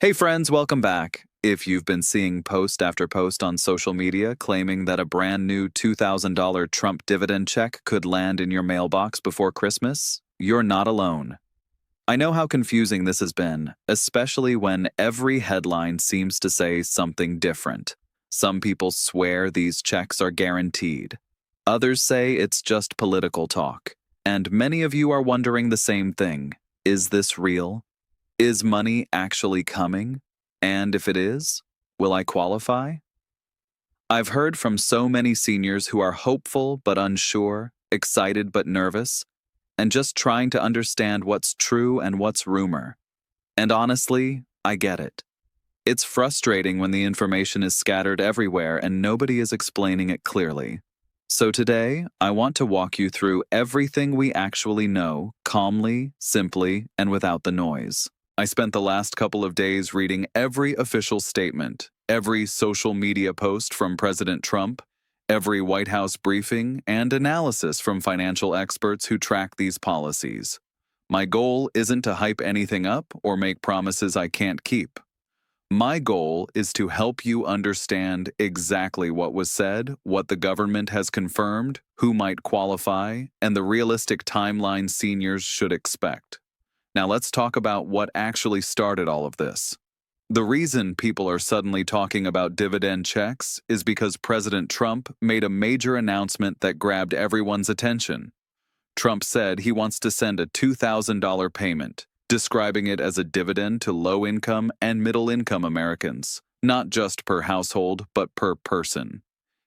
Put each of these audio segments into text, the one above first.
Hey friends, welcome back. If you've been seeing post after post on social media claiming that a brand new $2,000 Trump dividend check could land in your mailbox before Christmas, you're not alone. I know how confusing this has been, especially when every headline seems to say something different. Some people swear these checks are guaranteed. Others say it's just political talk. And many of you are wondering the same thing. Is this real? Is money actually coming? And if it is, will I qualify? I've heard from so many seniors who are hopeful but unsure, excited but nervous, and just trying to understand what's true and what's rumor. And honestly, I get it. It's frustrating when the information is scattered everywhere and nobody is explaining it clearly. So today, I want to walk you through everything we actually know, calmly, simply, and without the noise. I spent the last couple of days reading every official statement, every social media post from President Trump, every White House briefing, and analysis from financial experts who track these policies. My goal isn't to hype anything up or make promises I can't keep. My goal is to help you understand exactly what was said, what the government has confirmed, who might qualify, and the realistic timeline seniors should expect. Now let's talk about what actually started all of this. The reason people are suddenly talking about dividend checks is because President Trump made a major announcement that grabbed everyone's attention. Trump said he wants to send a $2,000 payment, describing it as a dividend to low-income and middle-income Americans, not just per household, but per person.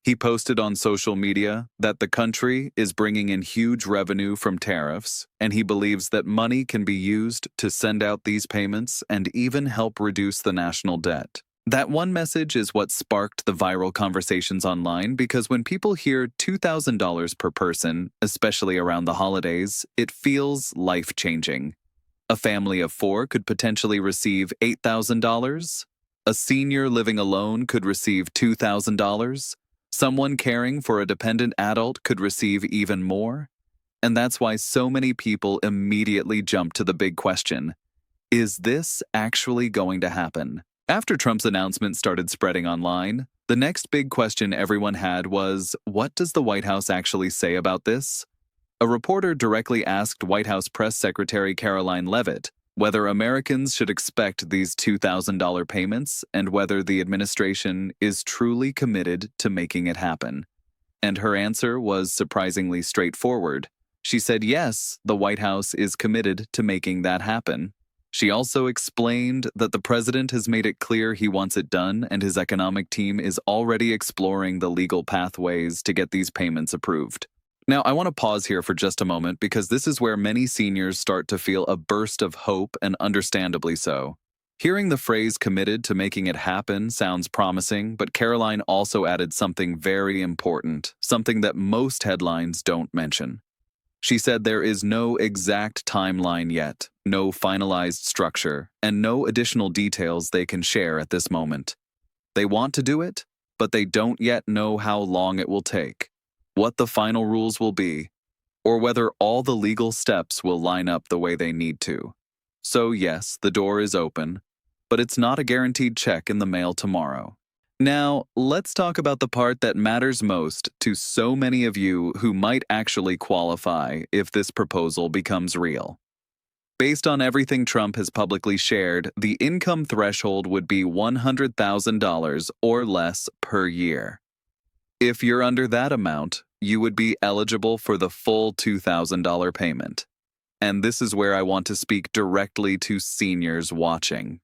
He posted on social media that the country is bringing in huge revenue from tariffs, and he believes that money can be used to send out these payments and even help reduce the national debt. That one message is what sparked the viral conversations online because when people hear $2,000 per person, especially around the holidays, it feels life-changing. A family of 4 could potentially receive $8,000. A senior living alone could receive $2,000. Someone caring for a dependent adult could receive even more. And that's why so many people immediately jump to the big question. Is this actually going to happen? After Trump's announcement started spreading online, the next big question everyone had was, what does the White House actually say about this? A reporter directly asked White House Press Secretary Caroline Leavitt whether Americans should expect these $2,000 payments and whether the administration is truly committed to making it happen. And her answer was surprisingly straightforward. She said yes, the White House is committed to making that happen. She also explained that the president has made it clear he wants it done and his economic team is already exploring the legal pathways to get these payments approved. Now, I want to pause here for just a moment because this is where many seniors start to feel a burst of hope, and understandably so. Hearing the phrase committed to making it happen sounds promising, but Caroline also added something very important, something that most headlines don't mention. She said there is no exact timeline yet, no finalized structure, and no additional details they can share at this moment. They want to do it, but they don't yet know how long it will take, what the final rules will be, or whether all the legal steps will line up the way they need to. So yes, the door is open, but it's not a guaranteed check in the mail tomorrow. Now, let's talk about the part that matters most to so many of you who might actually qualify if this proposal becomes real. Based on everything Trump has publicly shared, the income threshold would be $100,000 or less per year. If you're under that amount, you would be eligible for the full $2,000 payment. And this is where I want to speak directly to seniors watching.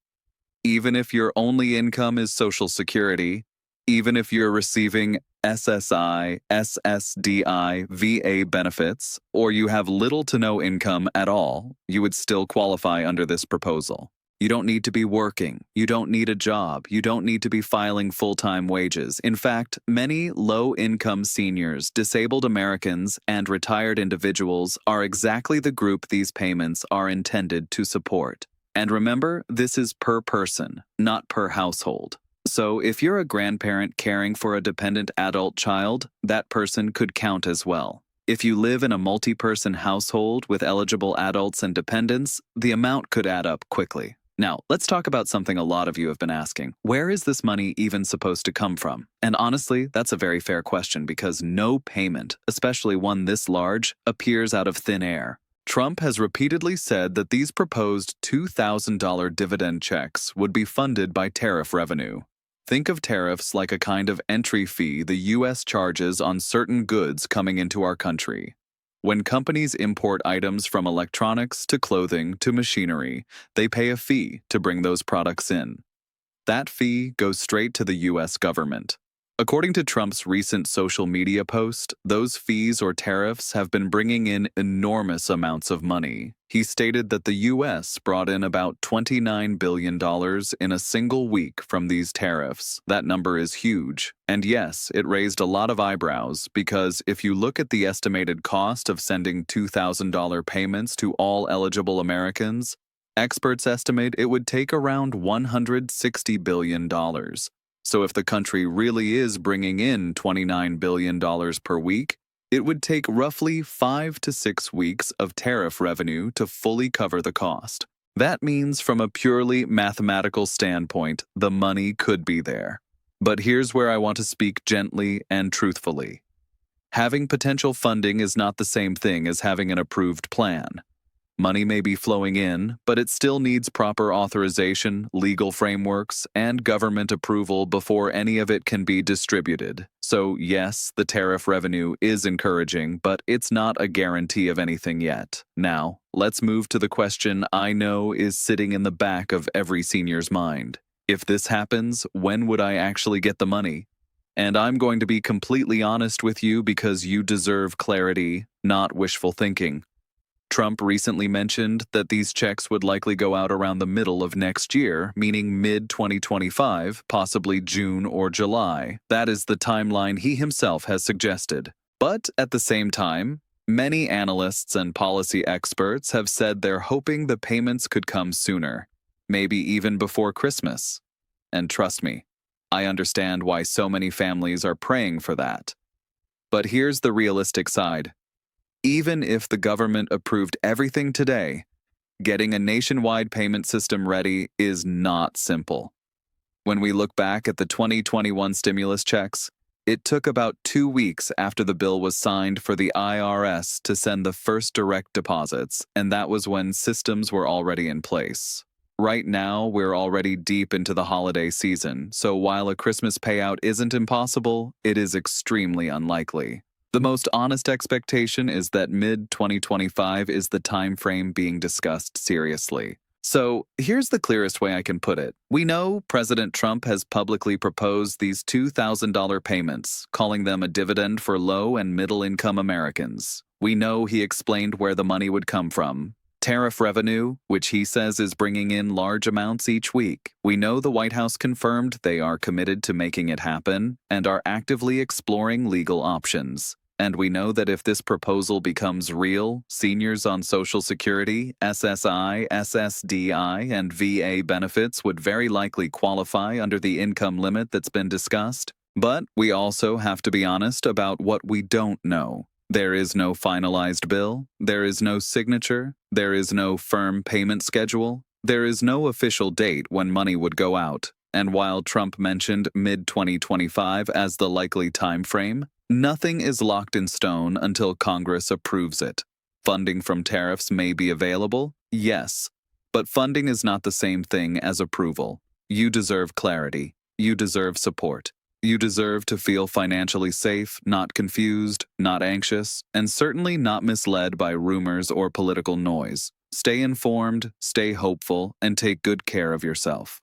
Even if your only income is Social Security, even if you're receiving SSI, SSDI, VA benefits, or you have little to no income at all, you would still qualify under this proposal. You don't need to be working. You don't need a job. You don't need to be filing full-time wages. In fact, many low-income seniors, disabled Americans, and retired individuals are exactly the group these payments are intended to support. And remember, this is per person, not per household. So if you're a grandparent caring for a dependent adult child, that person could count as well. If you live in a multi-person household with eligible adults and dependents, the amount could add up quickly. Now, let's talk about something a lot of you have been asking. Where is this money even supposed to come from? And honestly, that's a very fair question because no payment, especially one this large, appears out of thin air. Trump has repeatedly said that these proposed $2,000 dividend checks would be funded by tariff revenue. Think of tariffs like a kind of entry fee the U.S. charges on certain goods coming into our country. When companies import items from electronics to clothing to machinery, they pay a fee to bring those products in. That fee goes straight to the U.S. government. According to Trump's recent social media post, those fees or tariffs have been bringing in enormous amounts of money. He stated that the U.S. brought in about $29 billion in a single week from these tariffs. That number is huge. And yes, it raised a lot of eyebrows because if you look at the estimated cost of sending $2,000 payments to all eligible Americans, experts estimate it would take around $160 billion. So if the country really is bringing in $29 billion per week, it would take roughly 5 to 6 weeks of tariff revenue to fully cover the cost. That means from a purely mathematical standpoint, the money could be there. But here's where I want to speak gently and truthfully. Having potential funding is not the same thing as having an approved plan. Money may be flowing in, but it still needs proper authorization, legal frameworks, and government approval before any of it can be distributed. So yes, the tariff revenue is encouraging, but it's not a guarantee of anything yet. Now, let's move to the question I know is sitting in the back of every senior's mind. If this happens, when would I actually get the money? And I'm going to be completely honest with you because you deserve clarity, not wishful thinking. Trump recently mentioned that these checks would likely go out around the middle of next year, meaning mid-2025, possibly June or July. That is the timeline he himself has suggested. But at the same time, many analysts and policy experts have said they're hoping the payments could come sooner, maybe even before Christmas. And trust me, I understand why so many families are praying for that. But here's the realistic side. Even if the government approved everything today, getting a nationwide payment system ready is not simple. When we look back at the 2021 stimulus checks, it took about 2 weeks after the bill was signed for the IRS to send the first direct deposits, and that was when systems were already in place. Right now, we're already deep into the holiday season, so while a Christmas payout isn't impossible, it is extremely unlikely. The most honest expectation is that mid-2025 is the time frame being discussed seriously. So here's the clearest way I can put it. We know President Trump has publicly proposed these $2,000 payments, calling them a dividend for low and middle-income Americans. We know he explained where the money would come from. Tariff revenue, which he says is bringing in large amounts each week. We know the White House confirmed they are committed to making it happen and are actively exploring legal options. And we know that if this proposal becomes real, seniors on Social Security, SSI, SSDI, and VA benefits would very likely qualify under the income limit that's been discussed. But we also have to be honest about what we don't know. There is no finalized bill, there is no signature, there is no firm payment schedule, there is no official date when money would go out. And while Trump mentioned mid-2025 as the likely time frame, nothing is locked in stone until Congress approves it. Funding from tariffs may be available, yes, but funding is not the same thing as approval. You deserve clarity. You deserve support. You deserve to feel financially safe, not confused, not anxious, and certainly not misled by rumors or political noise. Stay informed, stay hopeful, and take good care of yourself.